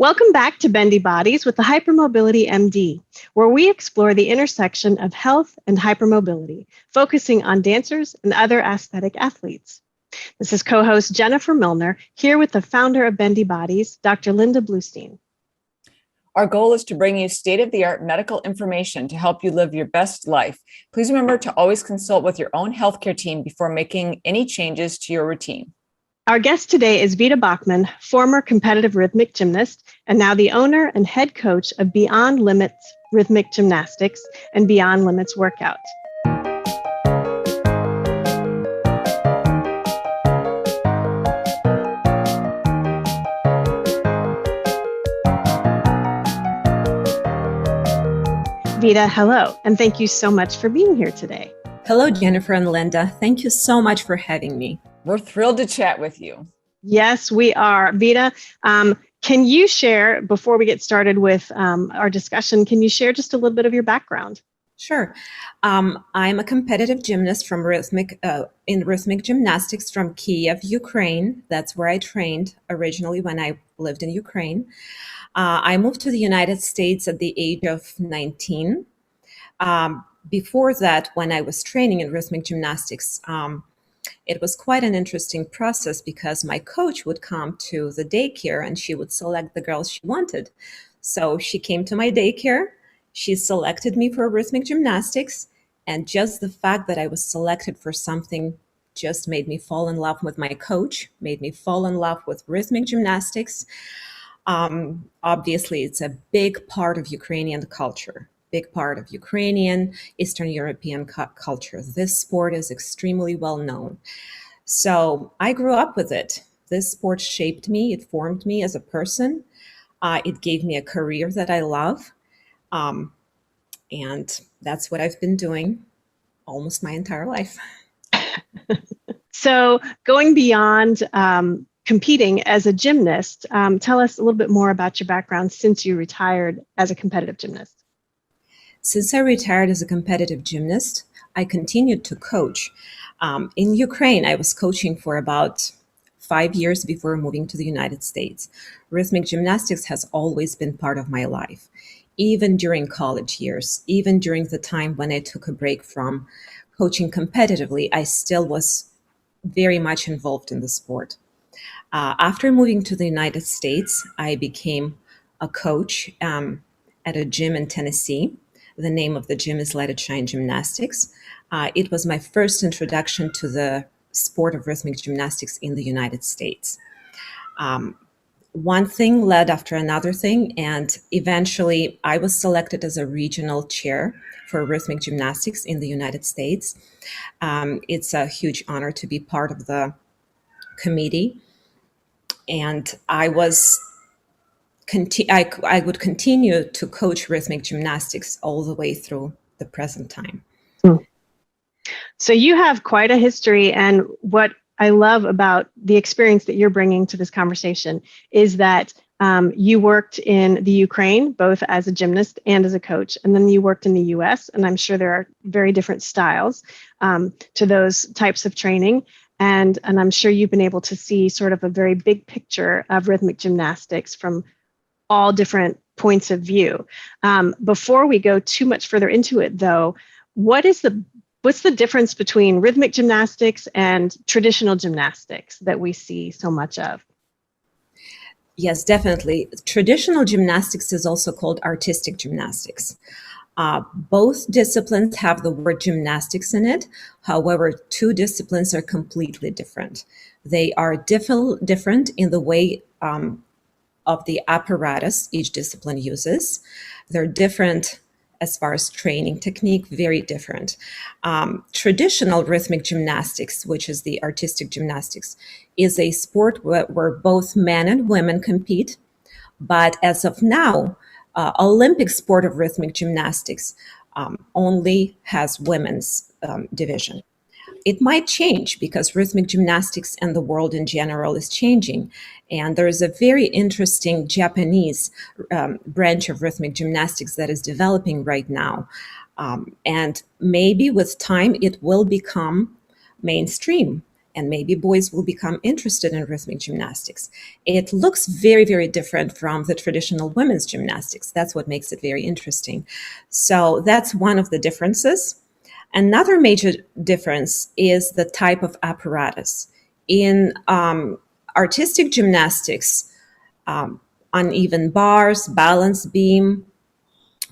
Welcome back to Bendy Bodies with the Hypermobility MD, where we explore the intersection of health and hypermobility, focusing on dancers and other aesthetic athletes. This is co-host Jennifer Milner, here with the founder of Bendy Bodies, Dr. Linda Bluestein. Our goal is to bring you state-of-the-art medical information to help you live your best life. Please remember to always consult with your own healthcare team before making any changes to your routine. Our guest today is Vita Bachman, former competitive rhythmic gymnast, and now the owner and head coach of Beyond Limits Rhythmic Gymnastics and Beyond Limits Workout. Vita, hello, and thank you so much for being here today. Hello, Jennifer and Linda. Thank you so much for having me. We're thrilled to chat with you. Yes, we are. Vita, can you share, before we get started with our discussion, can you share just a little bit of your background? Sure. I'm a competitive gymnast from Rhythmic Gymnastics from Kiev, Ukraine. That's where I trained originally when I lived in Ukraine. I moved to the United States at the age of 19. Before that, when I was training in rhythmic gymnastics, it was quite an interesting process because my coach would come to the daycare and she would select the girls she wanted. So she came to my daycare, she selected me for rhythmic gymnastics, and just the fact that I was selected for something just made me fall in love with my coach, made me fall in love with rhythmic gymnastics. Obviously, it's a big part of Ukrainian culture. Big part of Ukrainian, Eastern European culture. This sport is extremely well known. So I grew up with it. This sport shaped me. It formed me as a person. It gave me a career that I love. And that's what I've been doing almost my entire life. So going beyond competing as a gymnast, tell us a little bit more about your background since you retired as a competitive gymnast. Since I retired as a competitive gymnast, I continued to coach. In Ukraine, I was coaching for about 5 years before moving to the United States. Rhythmic gymnastics has always been part of my life, even during college years, even during the time when I took a break from coaching competitively, I still was very much involved in the sport. After moving to the United States, I became a coach at a gym in Tennessee. The name of the gym is Let It Shine Gymnastics. It was my first introduction to the sport of rhythmic gymnastics in the United States. One thing led after another thing, and eventually I was selected as a regional chair for rhythmic gymnastics in the United States. It's a huge honor to be part of the committee, and I would continue to coach rhythmic gymnastics all the way through the present time. So you have quite a history, and what I love about the experience that you're bringing to this conversation is that you worked in the Ukraine, both as a gymnast and as a coach, and then you worked in the US, and I'm sure there are very different styles to those types of training. And I'm sure you've been able to see sort of a very big picture of rhythmic gymnastics from all different points of view. Before we go too much further into it, though, what's the difference between rhythmic gymnastics and traditional gymnastics that we see so much of? Yes, definitely. Traditional gymnastics is also called artistic gymnastics. Both disciplines have the word gymnastics in it. However, two disciplines are completely different. They are different in the way of the apparatus each discipline uses. They're different as far as training technique, very different. Traditional rhythmic gymnastics, which is the artistic gymnastics, is a sport where both men and women compete. But as of now, Olympic sport of rhythmic gymnastics only has women's division. It might change because rhythmic gymnastics and the world in general is changing. And there is a very interesting Japanese branch of rhythmic gymnastics that is developing right now. And maybe with time, it will become mainstream. and maybe boys will become interested in rhythmic gymnastics. It looks very, very different from the traditional women's gymnastics. That's what makes it very interesting. So that's one of the differences. Another major difference is the type of apparatus. In artistic gymnastics, uneven bars, balance beam,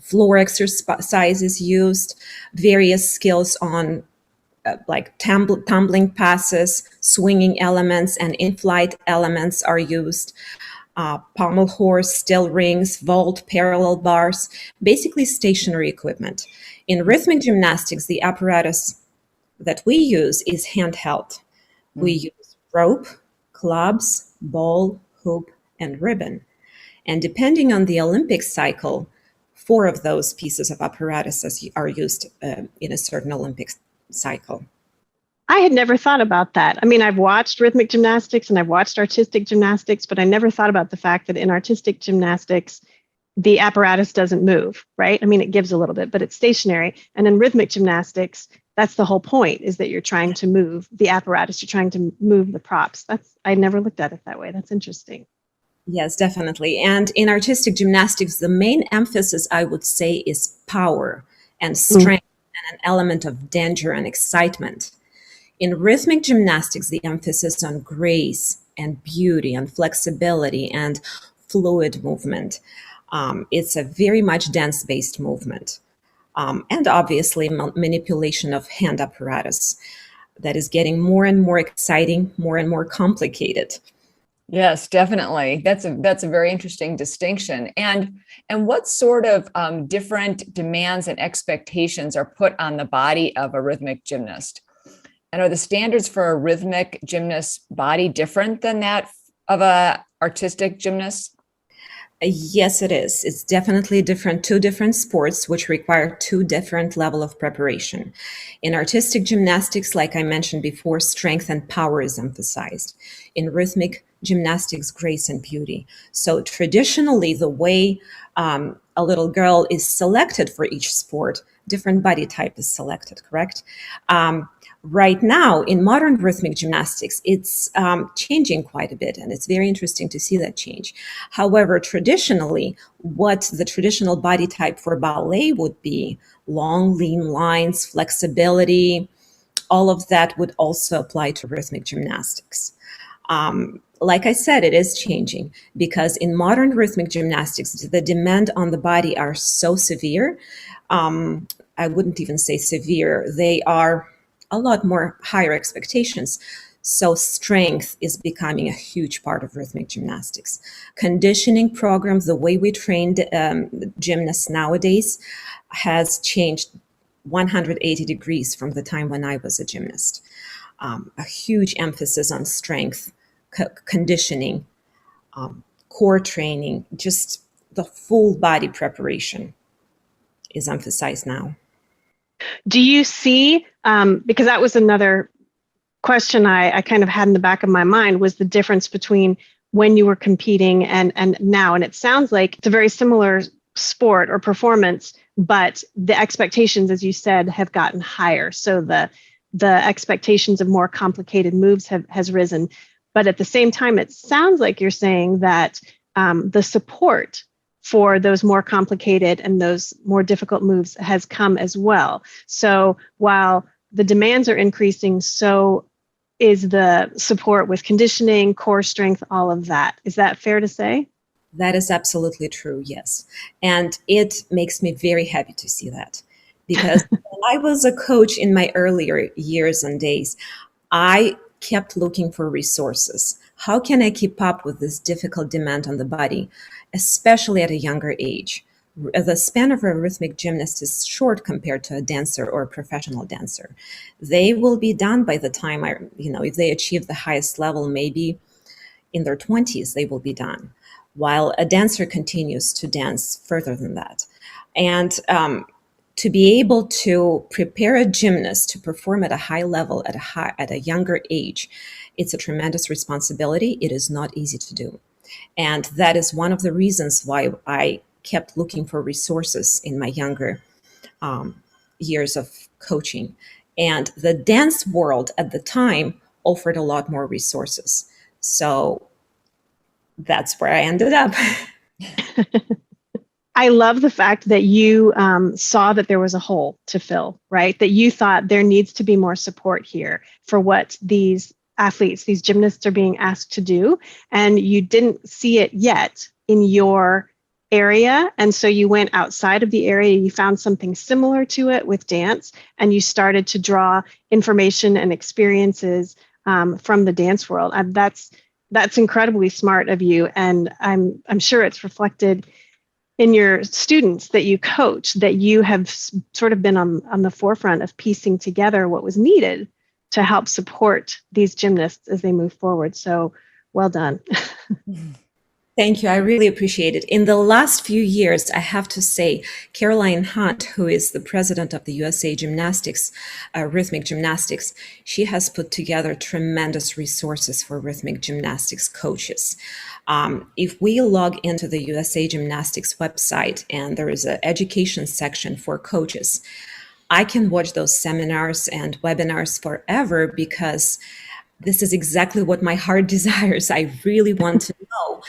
floor exercises used, various skills on like tumbling passes, swinging elements, and in-flight elements are used. Pommel horse, still rings, vault, parallel bars, basically stationary equipment. In rhythmic gymnastics, the apparatus that we use is handheld. We use rope, clubs, ball, hoop, and ribbon. And depending on the Olympic cycle, 4 of those pieces of apparatus are used in a certain Olympic cycle. I had never thought about that. I mean, I've watched rhythmic gymnastics and I've watched artistic gymnastics, but I never thought about the fact that in artistic gymnastics, the apparatus doesn't move, right? I mean, it gives a little bit, but it's stationary. And in rhythmic gymnastics, that's the whole point, is that you're trying to move the apparatus, you're trying to move the props. I never looked at it that way. That's interesting. Yes, definitely. And in artistic gymnastics, the main emphasis, I would say, is power and strength and an element of danger and excitement. In rhythmic gymnastics, the emphasis on grace and beauty and flexibility and fluid movement. It's a very much dance-based movement. And obviously manipulation of hand apparatus that is getting more and more exciting, more and more complicated. Yes, definitely. That's a very interesting distinction. And what sort of different demands and expectations are put on the body of a rhythmic gymnast? And are the standards for a rhythmic gymnast's body different than that of a artistic gymnast? Yes, it is. It's definitely different. 2 different sports which require 2 different level of preparation. In artistic gymnastics, like I mentioned before, strength and power is emphasized. In rhythmic gymnastics, grace and beauty. So traditionally, the way a little girl is selected for each sport, different body type is selected, correct? Right now, in modern rhythmic gymnastics, it's changing quite a bit, and it's very interesting to see that change. However, traditionally, what the traditional body type for ballet would be, long, lean lines, flexibility, all of that would also apply to rhythmic gymnastics. Like I said, it is changing because in modern rhythmic gymnastics, the demand on the body are so severe. I wouldn't even say severe. They are a lot more higher expectations. So strength is becoming a huge part of rhythmic gymnastics. Conditioning programs, the way we trained gymnasts nowadays has changed 180 degrees from the time when I was a gymnast. A huge emphasis on strength, conditioning, core training, just the full body preparation is emphasized now. Do you see, because that was another question I kind of had in the back of my mind, was the difference between when you were competing and now. And it sounds like it's a very similar sport or performance, but the expectations, as you said, have gotten higher. So the expectations of more complicated moves has risen. But at the same time, it sounds like you're saying that the support for those more complicated and those more difficult moves has come as well. So while the demands are increasing, so is the support with conditioning, core strength, all of that. Is that fair to say? That is absolutely true, yes. And it makes me very happy to see that. Because when I was a coach in my earlier years and days, I kept looking for resources. How can I keep up with this difficult demand on the body, especially at a younger age? The span of a rhythmic gymnast is short compared to a dancer or a professional dancer. They will be done by the time if they achieve the highest level, maybe in their 20s, they will be done, while a dancer continues to dance further than that. And to be able to prepare a gymnast to perform at a high level at a younger age, it's a tremendous responsibility. It is not easy to do. And that is one of the reasons why I kept looking for resources in my younger years of coaching. And the dance world at the time offered a lot more resources. So that's where I ended up. I love the fact that you saw that there was a hole to fill, right? That you thought there needs to be more support here for what these athletes, these gymnasts are being asked to do. And you didn't see it yet in your area. And so you went outside of the area, you found something similar to it with dance, and you started to draw information and experiences from the dance world. That's incredibly smart of you. And I'm sure it's reflected in your students that you coach, that you have sort of been on the forefront of piecing together what was needed to help support these gymnasts as they move forward. So well done. Thank you. I really appreciate it. In the last few years, I have to say, Caroline Hunt, who is the president of the USA Gymnastics, Rhythmic Gymnastics, she has put together tremendous resources for rhythmic gymnastics coaches. If we log into the USA Gymnastics website and there is an education section for coaches, I can watch those seminars and webinars forever because this is exactly what my heart desires. I really want to know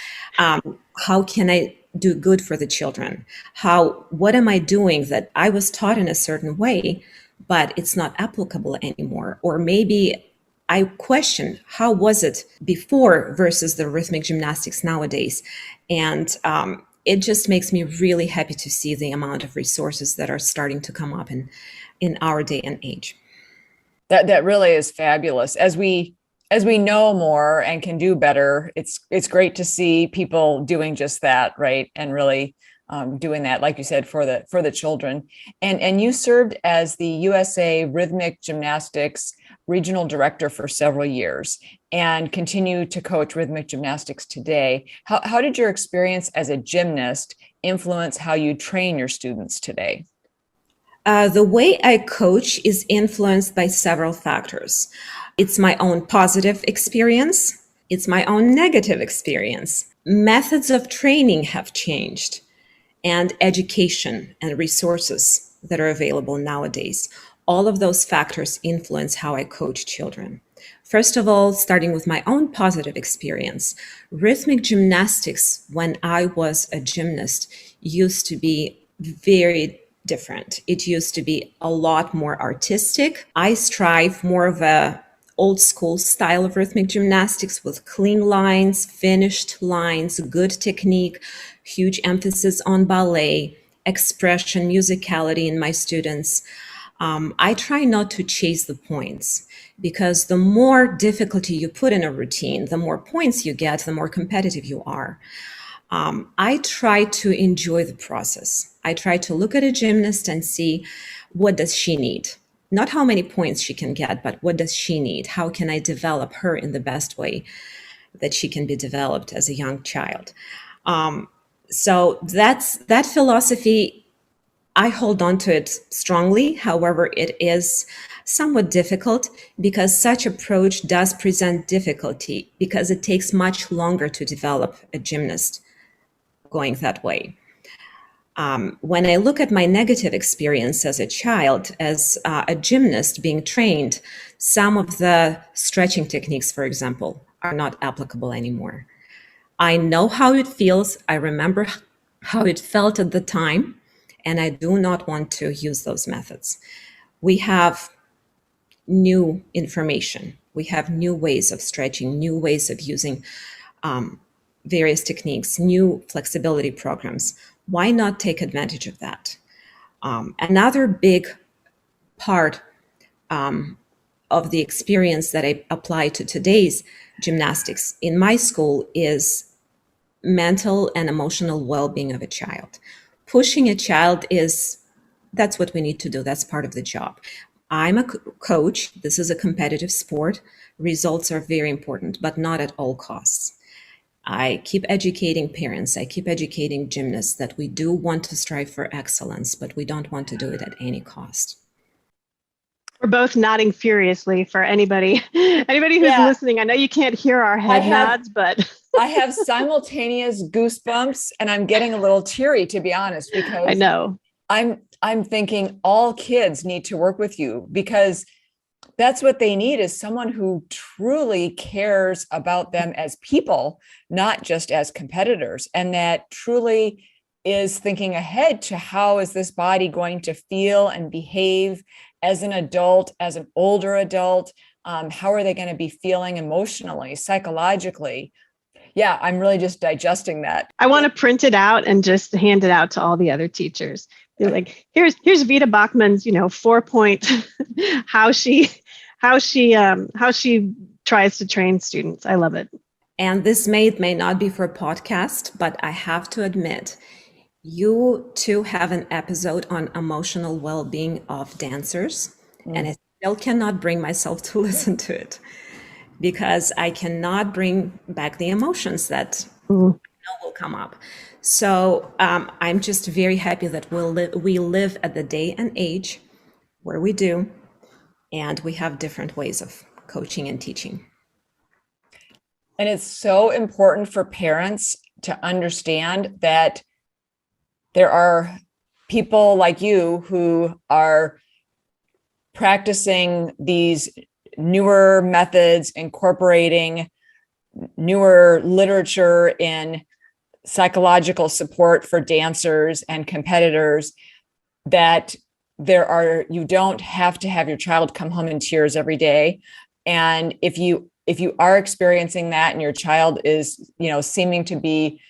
how can I do good for the children? What am I doing that I was taught in a certain way, but it's not applicable anymore? Or maybe I question how was it before versus the rhythmic gymnastics nowadays? And it just makes me really happy to see the amount of resources that are starting to come up in our day and age. That really is fabulous. As we know more and can do better, it's great to see people doing just that, right? And really doing that, like you said, for the children. And you served as the USA Rhythmic Gymnastics Regional Director for several years and continue to coach rhythmic gymnastics today. How did your experience as a gymnast influence how you train your students today? The way I coach is influenced by several factors. It's my own positive experience. It's my own negative experience. Methods of training have changed, and education and resources that are available nowadays. All of those factors influence how I coach children. First of all, starting with my own positive experience, rhythmic gymnastics, when I was a gymnast, used to be very different. It used to be a lot more artistic. I strive more of a old school style of rhythmic gymnastics with clean lines, finished lines, good technique, huge emphasis on ballet, expression, musicality in my students. I try not to chase the points because the more difficulty you put in a routine, the more points you get, the more competitive you are. I try to enjoy the process. I try to look at a gymnast and see what does she need. Not how many points she can get, but what does she need? How can I develop her in the best way that she can be developed as a young child? So that philosophy, I hold on to it strongly. However, it is somewhat difficult because such approach does present difficulty because it takes much longer to develop a gymnast going that way. When I look at my negative experience as a child, as a gymnast being trained, some of the stretching techniques, for example, are not applicable anymore. I know how it feels. I remember how it felt at the time, and I do not want to use those methods. We have new information. We have new ways of stretching, new ways of using various techniques, new flexibility programs. Why not take advantage of that? Another big part of the experience that I apply to today's gymnastics in my school is mental and emotional well-being of a child. Pushing a child that's what we need to do. That's part of the job. I'm a coach. This is a competitive sport. Results are very important, but not at all costs. I keep educating parents. I keep educating gymnasts that we do want to strive for excellence, but we don't want to do it at any cost. We're both nodding furiously for anybody who's listening. I know you can't hear our head nods, but I have simultaneous goosebumps and I'm getting a little teary, to be honest, because I know I'm thinking all kids need to work with you because That's what they need, is someone who truly cares about them as people, not just as competitors, and that truly is thinking ahead to how is this body going to feel and behave as an adult, as an older adult. How are they going to be feeling emotionally, psychologically? Yeah, I'm really just digesting that. I want to print it out and just hand it out to all the other teachers. Be like, here's Vita Bachman's, 4-point how she tries to train students. I love it. And this may not be for a podcast, but I have to admit, you too have an episode on emotional well-being of dancers, and I still cannot bring myself to listen to it because I cannot bring back the emotions that will come up. So I'm just very happy that we live at the day and age where we do, and we have different ways of coaching and teaching. And it's so important for parents to understand that there are people like you who are practicing these newer methods, incorporating newer literature in psychological support for dancers and competitors, that you don't have to have your child come home in tears every day. And if you are experiencing that and your child is, seeming to be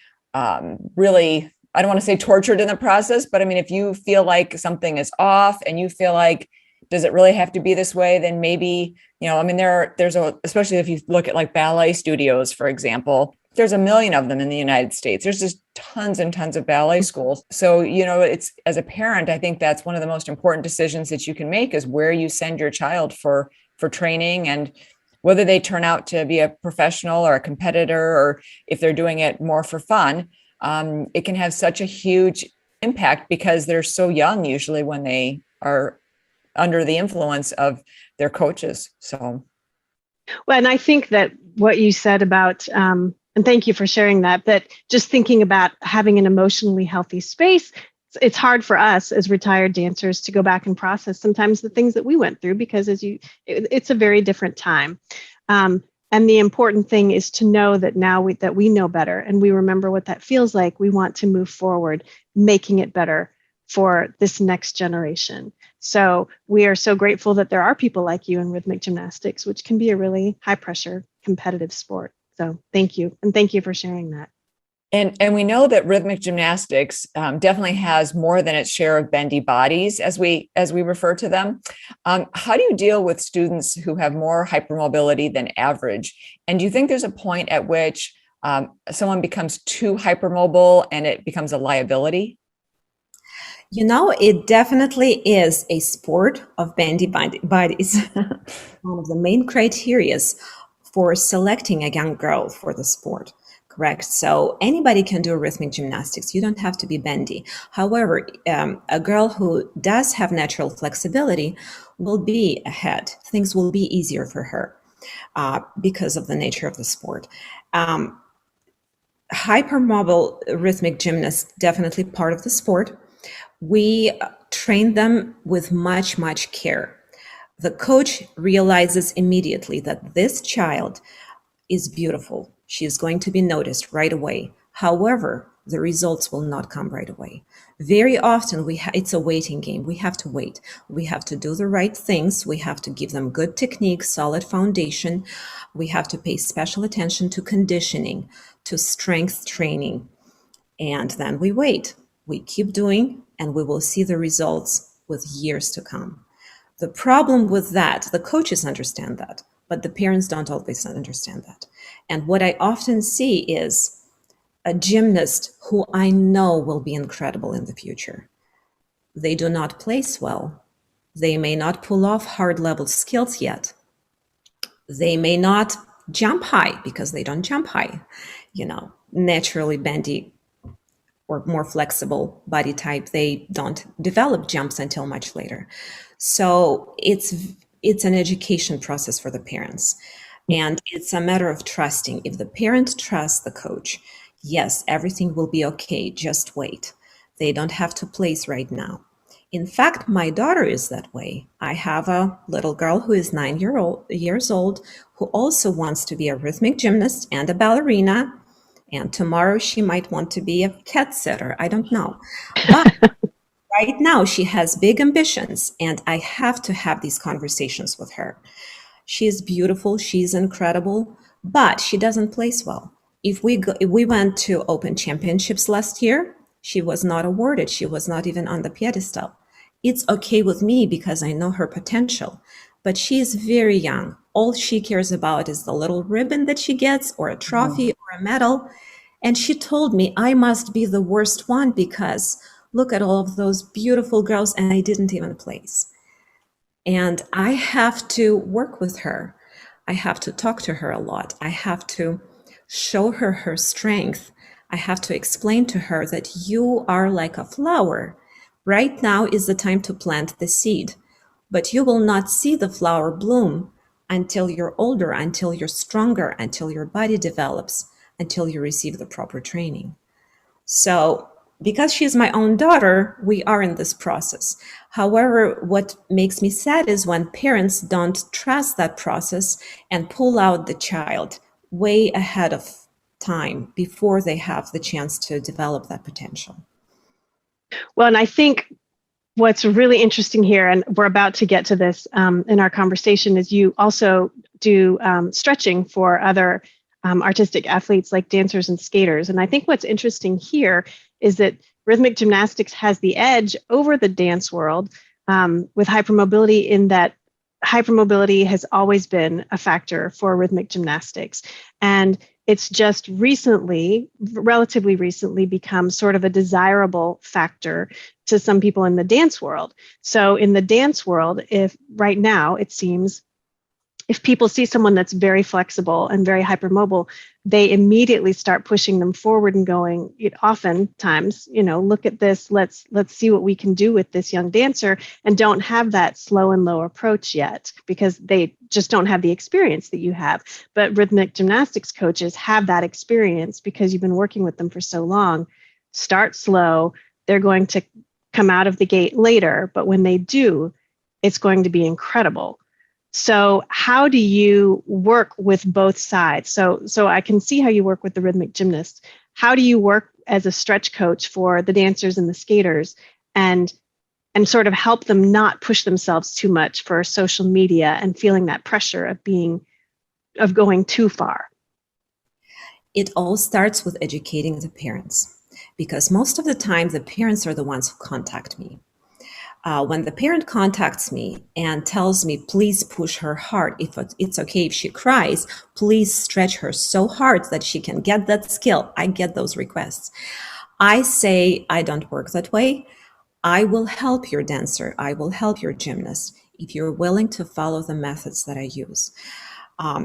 really, I don't want to say tortured in the process, but I mean, if you feel like something is off and you feel like, does it really have to be this way? Then maybe, especially if you look at like ballet studios, for example, there's 1 million of them in the United States. There's just tons and tons of ballet schools. So, it's, as a parent, I think that's one of the most important decisions that you can make, is where you send your child for training, and whether they turn out to be a professional or a competitor, or if they're doing it more for fun. It can have such a huge impact because they're so young usually when they are under the influence of their coaches. So, well, and I think that what you said about, and thank you for sharing that, but just thinking about having an emotionally healthy space, it's hard for us as retired dancers to go back and process sometimes the things that we went through, because it's a very different time. And the important thing is to know that now that we know better and we remember what that feels like, we want to move forward, making it better for this next generation. So we are so grateful that there are people like you in rhythmic gymnastics, which can be a really high pressure competitive sport. So thank you. And thank you for sharing that. And we know that rhythmic gymnastics definitely has more than its share of bendy bodies, as we refer to them. How do you deal with students who have more hypermobility than average? And do you think there's a point at which someone becomes too hypermobile and it becomes a liability? It definitely is a sport of bendy bodies. One of the main criteria for selecting a young girl for the sport. Correct. So anybody can do rhythmic gymnastics. You don't have to be bendy. However, a girl who does have natural flexibility will be ahead. Things will be easier for her because of the nature of the sport. Hypermobile rhythmic gymnasts, definitely part of the sport. We train them with much, much care. The coach realizes immediately that this child is beautiful. She is going to be noticed right away. However, the results will not come right away. Very often, it's a waiting game. We have to wait. We have to do the right things. We have to give them good technique, solid foundation. We have to pay special attention to conditioning, to strength training. And then we wait. We keep doing, and we will see the results with years to come. The problem with that, the coaches understand that, but the parents don't always understand that. And what I often see is a gymnast who I know will be incredible in the future. They do not place well. They may not pull off hard level skills yet. They may not jump high because they don't jump high. Naturally bendy or more flexible body type, they don't develop jumps until much later. So it's an education process for the parents. And it's a matter of trusting. If the parent trusts the coach, yes, everything will be okay. Just wait. They don't have to place right now. In fact, my daughter is that way. I have a little girl who is 9 years old who also wants to be a rhythmic gymnast and a ballerina. And tomorrow she might want to be a cat sitter. I don't know. But right now she has big ambitions, and I have to have these conversations with her. She is beautiful. She's incredible, but she doesn't place well. If we went to Open Championships last year, she was not awarded. She was not even on the pedestal. It's okay with me because I know her potential, but she is very young. All she cares about is the little ribbon that she gets, or a trophy, or a medal. And she told me I must be the worst one because look at all of those beautiful girls and I didn't even place. And I have to work with her. I have to talk to her a lot. I have to show her her strength. I have to explain to her that you are like a flower. Right now is the time to plant the seed, but you will not see the flower bloom until you're older, until you're stronger, until your body develops, until you receive the proper training. So because she's my own daughter, we are in this process. However, what makes me sad is when parents don't trust that process and pull out the child way ahead of time before they have the chance to develop that potential. Well, and I think what's really interesting here, and we're about to get to this in our conversation, is you also do stretching for other artistic athletes like dancers and skaters. And I think what's interesting here is that rhythmic gymnastics has the edge over the dance world with hypermobility, in that hypermobility has always been a factor for rhythmic gymnastics. And it's just recently, relatively recently, become sort of a desirable factor to some people in the dance world. So in the dance world, if right now it seems, if people see someone that's very flexible and very hypermobile, they immediately start pushing them forward and going, oftentimes, look at this, let's see what we can do with this young dancer, and don't have that slow and low approach yet because they just don't have the experience that you have. But rhythmic gymnastics coaches have that experience because you've been working with them for so long. Start slow. They're going to come out of the gate later, but when they do, it's going to be incredible. So how do you work with both sides? So I can see how you work with the rhythmic gymnasts. How do you work as a stretch coach for the dancers and the skaters and sort of help them not push themselves too much for social media and feeling that pressure of going too far? It all starts with educating the parents, because most of the time the parents are the ones who contact me. When the parent contacts me and tells me, please push her hard, if it's okay if she cries, please stretch her so hard that she can get that skill. I get those requests. I say, I don't work that way. I will help your dancer. I will help your gymnast if you're willing to follow the methods that I use.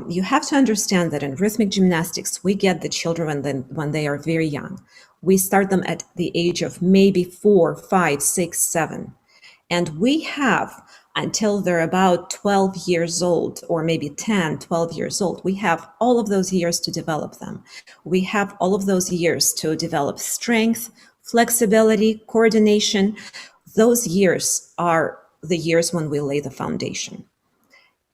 You have to understand that in rhythmic gymnastics, we get the children when they are very young. We start them at the age of maybe 4, 5, 6, 7. And we have until they're about 12 years old, or maybe 10, 12 years old. We have all of those years to develop them. We have all of those years to develop strength, flexibility, coordination. Those years are the years when we lay the foundation.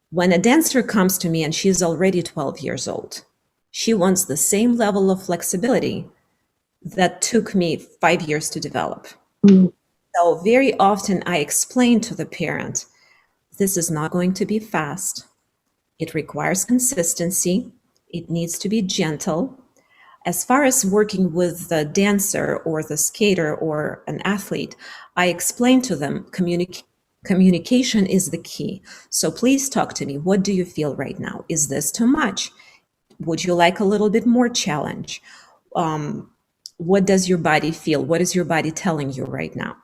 When a dancer comes to me and she's already 12 years old, she wants the same level of flexibility that took me 5 years to develop. Mm. So very often I explain to the parent, this is not going to be fast. It requires consistency. It needs to be gentle. As far as working with the dancer or the skater or an athlete, I explain to them communication is the key. So please talk to me. What do you feel right now? Is this too much? Would you like a little bit more challenge? What does your body feel? What is your body telling you right now?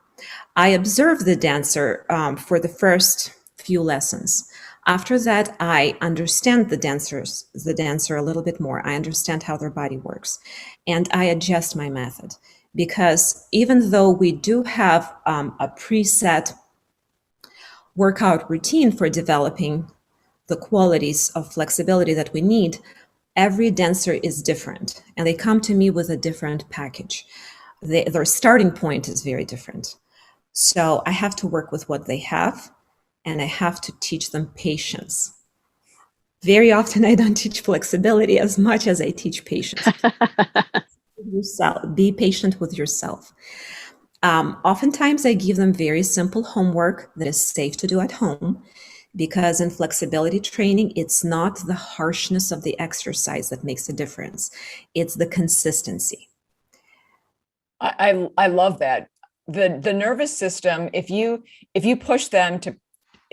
I observe the dancer for the first few lessons. After that, I understand the dancer a little bit more. I understand how their body works, and I adjust my method. Because even though we do have a preset workout routine for developing the qualities of flexibility that we need, every dancer is different, and they come to me with a different package. Their starting point is very different. So I have to work with what they have, and I have to teach them patience. Very often I don't teach flexibility as much as I teach patience. Be patient with yourself. Oftentimes I give them very simple homework that is safe to do at home, because in flexibility training, it's not the harshness of the exercise that makes a difference. It's the consistency. I love that. The nervous system, if you push them to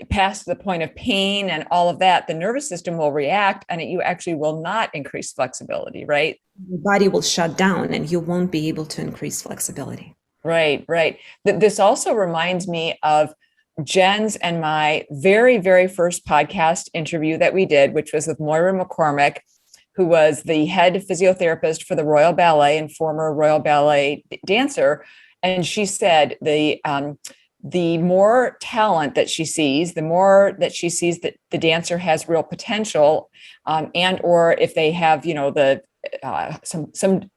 past the point of pain and all of that, the nervous system will react, and you actually will not increase flexibility, right? Your body will shut down and you won't be able to increase flexibility. Right. This also reminds me of Jen's and my very, very first podcast interview that we did, which was with Moira McCormick, who was the head physiotherapist for the Royal Ballet and former Royal Ballet dancer. And she said the more talent that she sees, the more that she sees that the dancer has real potential, and or if they have, the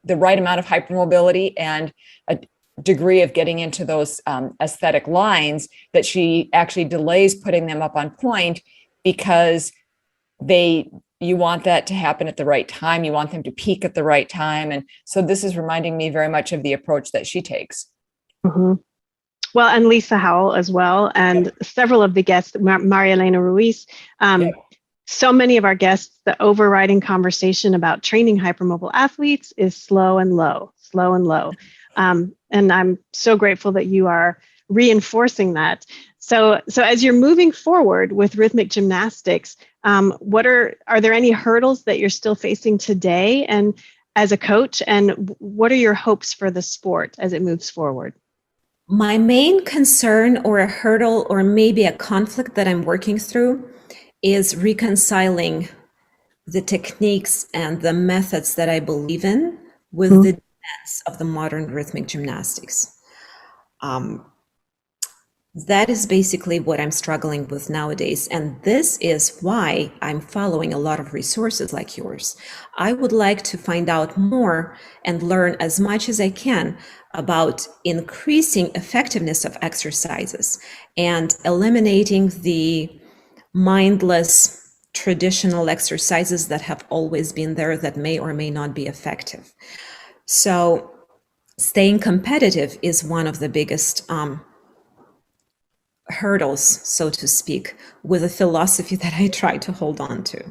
right amount of hypermobility and a degree of getting into those aesthetic lines, that she actually delays putting them up on point, because you want that to happen at the right time. You want them to peak at the right time. And so this is reminding me very much of the approach that she takes. Mm-hmm. Well, and Lisa Howell as well, and several of the guests, Maria Elena Ruiz. So many of our guests, the overriding conversation about training hypermobile athletes is slow and low. And I'm so grateful that you are reinforcing that. So as you're moving forward with rhythmic gymnastics, are there any hurdles that you're still facing today, and as a coach, and what are your hopes for the sport as it moves forward? My main concern, or a hurdle, or maybe a conflict that I'm working through, is reconciling the techniques and the methods that I believe in with the demands of the modern rhythmic gymnastics. That is basically what I'm struggling with nowadays. And this is why I'm following a lot of resources like yours. I would like to find out more and learn as much as I can about increasing effectiveness of exercises and eliminating the mindless traditional exercises that have always been there that may or may not be effective. So staying competitive is one of the biggest hurdles, so to speak, with a philosophy that I try to hold on to.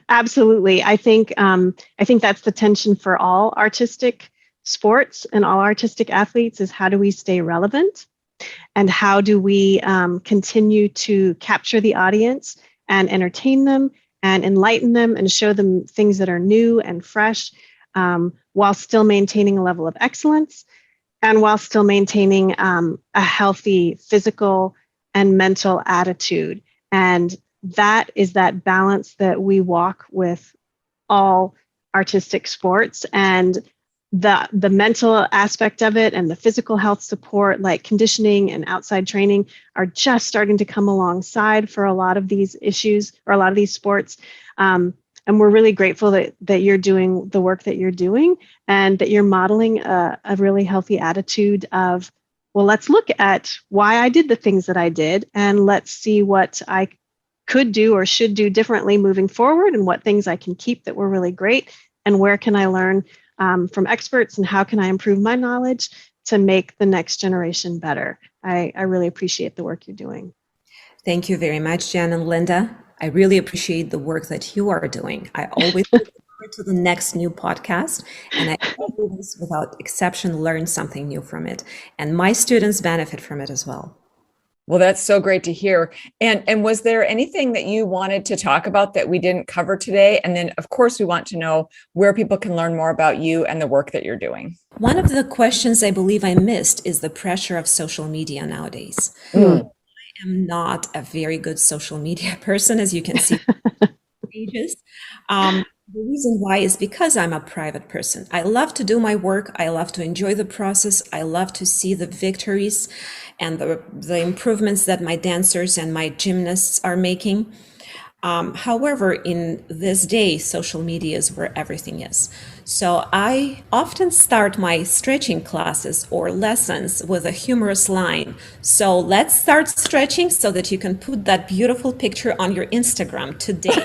Absolutely. I think that's the tension for all artistic sports and all artistic athletes, is how do we stay relevant, and how do we continue to capture the audience and entertain them and enlighten them and show them things that are new and fresh, while still maintaining a level of excellence, and while still maintaining a healthy physical and mental attitude. And that is that balance that we walk with all artistic sports. And the mental aspect of it and the physical health support, like conditioning and outside training, are just starting to come alongside for a lot of these issues, or a lot of these sports. And we're really grateful that you're doing the work that you're doing, and that you're modeling a really healthy attitude of, well, let's look at why I did the things that I did, and let's see what I could do or should do differently moving forward, and what things I can keep that were really great, and where can I learn from experts, and how can I improve my knowledge to make the next generation better. I really appreciate the work you're doing. Thank you very much, Jan and Linda. I really appreciate the work that you are doing. I always look forward to the next new podcast, and I always, without exception, learn something new from it. And my students benefit from it as well. Well, that's so great to hear. And was there anything that you wanted to talk about that we didn't cover today? And then, of course, we want to know where people can learn more about you and the work that you're doing. One of the questions I believe I missed is the pressure of social media nowadays. I am not a very good social media person, as you can see. Pages. The reason why is because I'm a private person. I love to do my work. I love to enjoy the process. I love to see the victories and the improvements that my dancers and my gymnasts are making. However, in this day, social media is where everything is. So I often start my stretching classes or lessons with a humorous line. So let's start stretching so that you can put that beautiful picture on your Instagram today.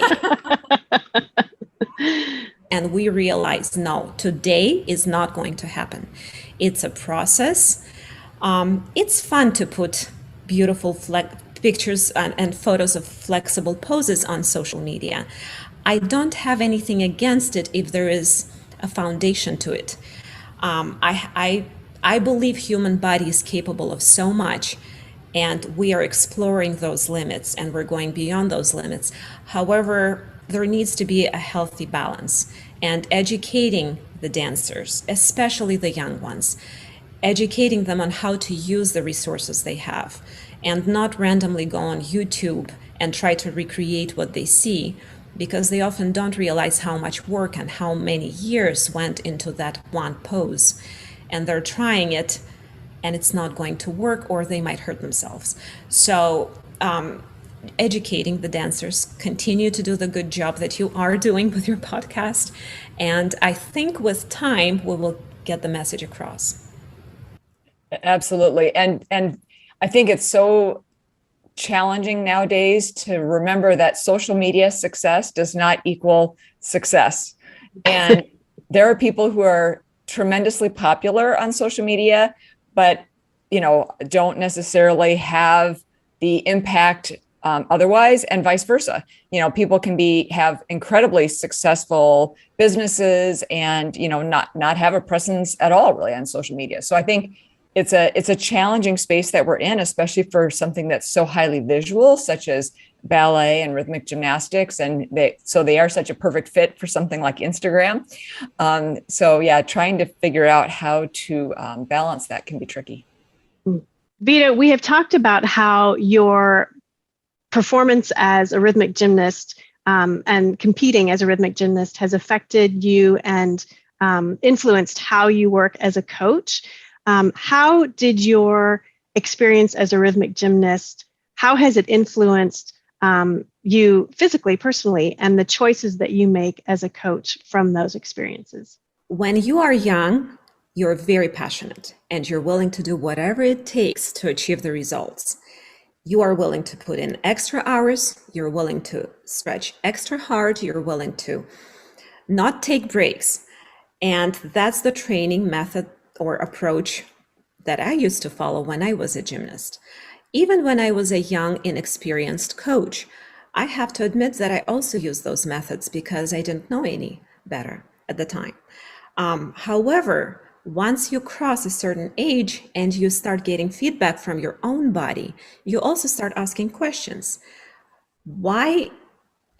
And we realize, no, today is not going to happen. It's a process. It's fun to put beautiful pictures and photos of flexible poses on social media. I don't have anything against it if there is a foundation to it. I believe human body is capable of so much, and we are exploring those limits, and we're going beyond those limits. However, there needs to be a healthy balance, and educating the dancers, especially the young ones, educating them on how to use the resources they have and not randomly go on YouTube and try to recreate what they see, because they often don't realize how much work and how many years went into that one pose. And they're trying it and it's not going to work, or they might hurt themselves. So educating the dancers, continue to do the good job that you are doing with your podcast. And I think with time, we will get the message across. Absolutely. And I think it's so challenging nowadays to remember that social media success does not equal success. And there are people who are tremendously popular on social media, but, you know, don't necessarily have the impact otherwise, and vice versa. You know, people can have incredibly successful businesses and, you know, not have a presence at all really on social media. So I think it's a challenging space that we're in, especially for something that's so highly visual, such as ballet and rhythmic gymnastics. And they are such a perfect fit for something like Instagram. So yeah, trying to figure out how to balance that can be tricky. Vita, we have talked about how your performance as a rhythmic gymnast and competing as a rhythmic gymnast has affected you and influenced how you work as a coach. How did your experience as a rhythmic gymnast, how has it influenced you physically, personally, and the choices that you make as a coach from those experiences? When you are young, you're very passionate and you're willing to do whatever it takes to achieve the results. You are willing to put in extra hours, you're willing to stretch extra hard, you're willing to not take breaks. And that's the training method or approach that I used to follow when I was a gymnast. Even when I was a young, inexperienced coach, I have to admit that I also used those methods because I didn't know any better at the time. However, once you cross a certain age and you start getting feedback from your own body, you also start asking questions. Why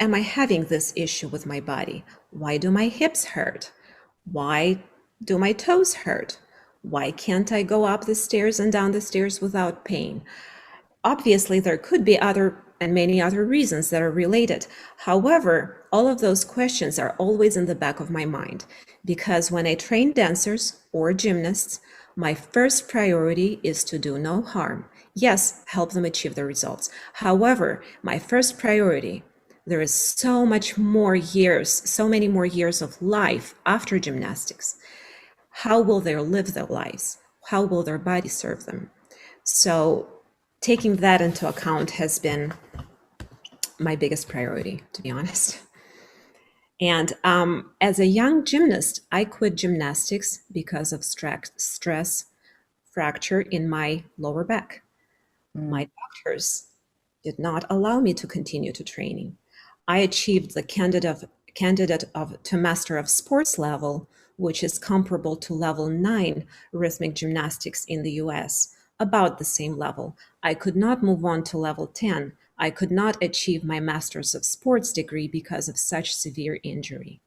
am I having this issue with my body? Why do my hips hurt? Why do my toes hurt? Why can't I go up the stairs and down the stairs without pain? Obviously, there could be other and many other reasons that are related. However, all of those questions are always in the back of my mind, because when I train dancers or gymnasts, my first priority is to do no harm. Yes, help them achieve the results. However, my first priority, there is so many more years of life after gymnastics. How will they live their lives? How will their body serve them? So taking that into account has been my biggest priority, to be honest. And as a young gymnast, I quit gymnastics because of stress fracture in my lower back. My doctors did not allow me to continue to training. I achieved the candidate to Master of Sports level, which is comparable to level 9 rhythmic gymnastics in the US, about the same level. I could not move on to level 10. I could not achieve my Masters of Sports degree because of such severe injury.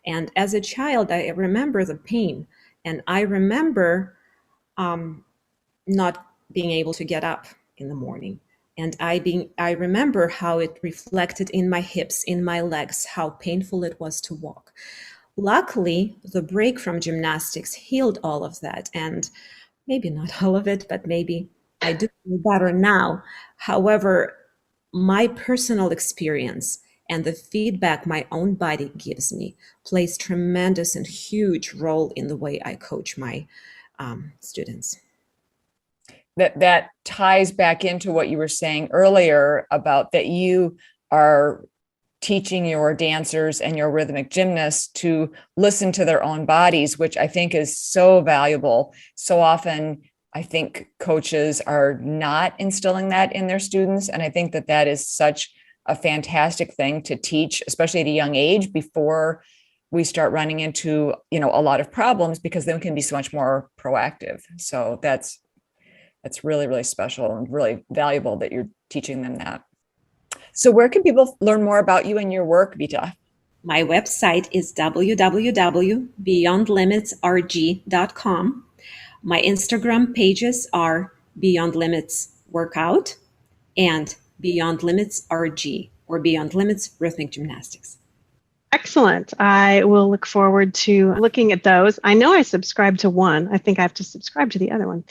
And as a child, I remember the pain, and I remember not being able to get up in the morning. And I remember how it reflected in my hips, in my legs, how painful it was to walk. Luckily, the break from gymnastics healed all of that, and maybe not all of it, but maybe I do feel better now. However, my personal experience and the feedback my own body gives me plays tremendous and huge role in the way I coach my students. That ties back into what you were saying earlier about that you are teaching your dancers and your rhythmic gymnasts to listen to their own bodies, which I think is so valuable. So often, I think coaches are not instilling that in their students. And I think that that is such a fantastic thing to teach, especially at a young age, before we start running into, a lot of problems, because then we can be so much more proactive. So that's really, really special and really valuable that you're teaching them that. So where can people learn more about you and your work, Vita? My website is www.beyondlimitsrg.com. My Instagram pages are Beyond Limits Workout and Beyond Limits RG, or Beyond Limits Rhythmic Gymnastics. Excellent. I will look forward to looking at those. I know I subscribe to one. I think I have to subscribe to the other one.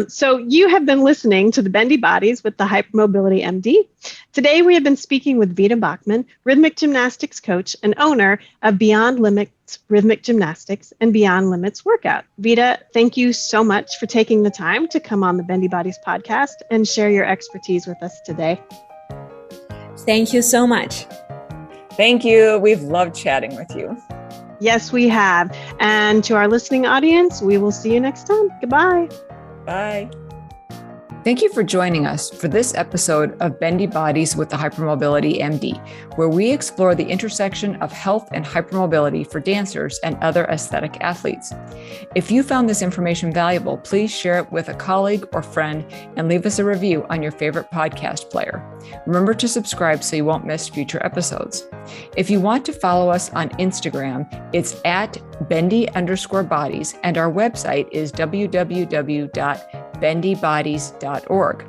So you have been listening to the Bendy Bodies with the Hypermobility MD. Today we have been speaking with Vita Bachman, rhythmic gymnastics coach and owner of Beyond Limits Rhythmic Gymnastics and Beyond Limits Workout. Vita, thank you so much for taking the time to come on the Bendy Bodies podcast and share your expertise with us today. Thank you so much. Thank you. We've loved chatting with you. Yes, we have. And to our listening audience, we will see you next time. Goodbye. Bye. Thank you for joining us for this episode of Bendy Bodies with the Hypermobility MD, where we explore the intersection of health and hypermobility for dancers and other aesthetic athletes. If you found this information valuable, please share it with a colleague or friend and leave us a review on your favorite podcast player. Remember to subscribe so you won't miss future episodes. If you want to follow us on Instagram, it's at bendy_bodies, and our website is www.bendybodies.org.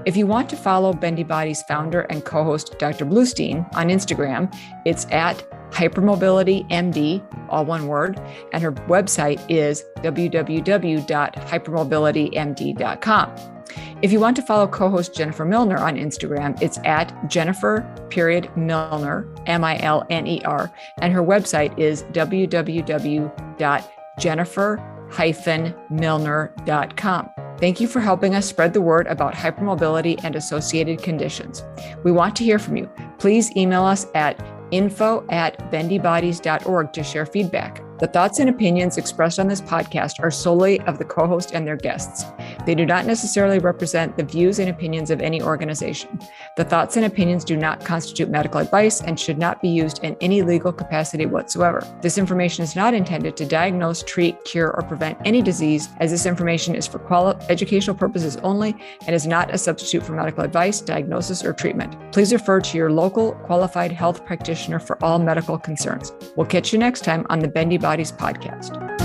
If you want to follow Bendy Bodies founder and co-host Dr. Bluestein on Instagram, it's at hypermobilitymd, all one word, and her website is www.hypermobilitymd.com. If you want to follow co-host Jennifer Milner on Instagram, it's at Jennifer.Milner, Milner, and her website is www.jennifer-milner.com. Thank you for helping us spread the word about hypermobility and associated conditions. We want to hear from you. Please email us at info@bendybodies.org to share feedback. The thoughts and opinions expressed on this podcast are solely of the co-host and their guests. They do not necessarily represent the views and opinions of any organization. The thoughts and opinions do not constitute medical advice and should not be used in any legal capacity whatsoever. This information is not intended to diagnose, treat, cure, or prevent any disease, as this information is for educational purposes only and is not a substitute for medical advice, diagnosis, or treatment. Please refer to your local qualified health practitioner for all medical concerns. We'll catch you next time on the Bendy Bodies podcast.